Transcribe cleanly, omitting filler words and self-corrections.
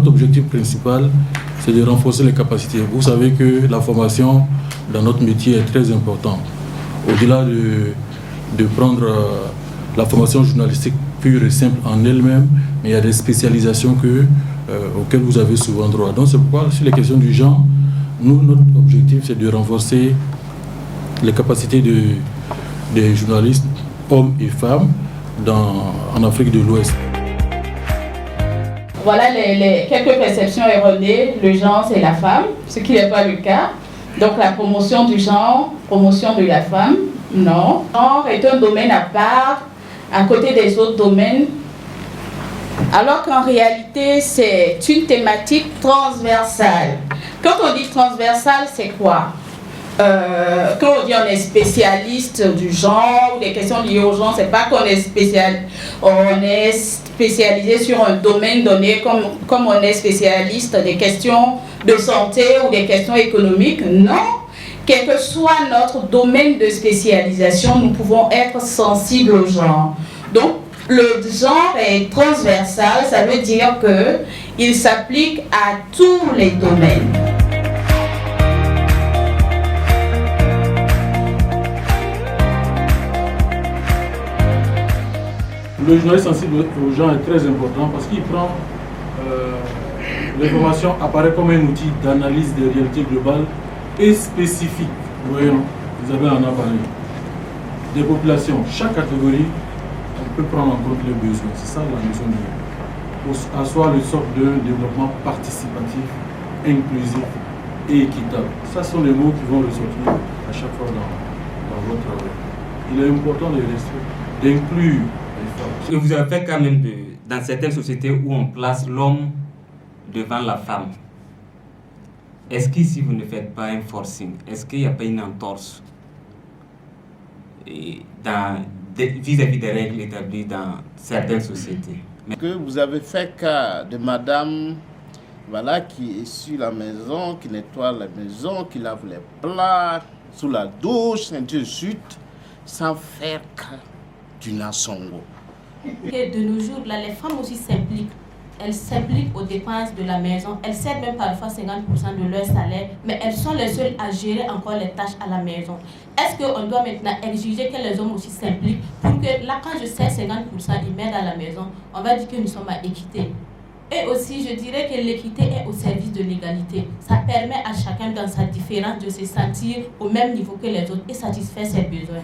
notre objectif principal, c'est de renforcer les capacités. Vous savez que la formation dans notre métier est très importante. Au-delà de prendre la formation journalistique pure et simple en elle-même, mais il y a des spécialisations auxquelles vous avez souvent droit. Donc c'est pourquoi, sur les questions du genre, notre objectif, c'est de renforcer les capacités des journalistes, hommes et femmes, en Afrique de l'Ouest. Voilà les quelques perceptions erronées. Le genre, c'est la femme, ce qui n'est pas le cas. Donc la promotion du genre, promotion de la femme, non. Le genre est un domaine à part, à côté des autres domaines, alors qu'en réalité, c'est une thématique transversale. Quand on dit transversale, c'est quoi? Quand on dit on est spécialiste du genre ou des questions liées au genre, c'est pas qu'on est spécialisé sur un domaine donné comme on est spécialiste des questions de santé ou des questions économiques. Non, quel que soit notre domaine de spécialisation, nous pouvons être sensibles au genre. Donc le genre est transversal, ça veut dire qu'il s'applique à tous les domaines. Le journaliste sensible aux gens est très important parce qu'il prend l'information apparaît comme un outil d'analyse des réalités globales et spécifiques. Voyons, vous avez en parlé. Des populations, chaque catégorie, on peut prendre en compte les besoins. C'est ça la notion de pour asseoir le socle d'un développement participatif, inclusif et équitable. Ça sont les mots qui vont ressortir à chaque fois dans votre travail. Il est important d'inclure. Vous avez fait quand même dans certaines sociétés où on place l'homme devant la femme. Est-ce qu'ici vous ne faites pas un forcing? Est-ce qu'il n'y a pas une entorse vis-à-vis des règles établies dans certaines sociétés? Que vous avez fait cas de madame qui est sur la maison, qui nettoie la maison, qui lave les plats, sous la douche, ainsi de suite, sans faire cas du Nassongo. Et de nos jours, là, les femmes aussi s'impliquent. Elles s'impliquent aux dépenses de la maison. Elles cèdent même parfois 50% de leur salaire, mais elles sont les seules à gérer encore les tâches à la maison. Est-ce qu'on doit maintenant exiger que les hommes aussi s'impliquent pour que là, quand je cède 50%, ils m'aident à la maison, on va dire que nous sommes à équité. Et aussi, je dirais que l'équité est au service de l'égalité. Ça permet à chacun dans sa différence de se sentir au même niveau que les autres et satisfaire ses besoins.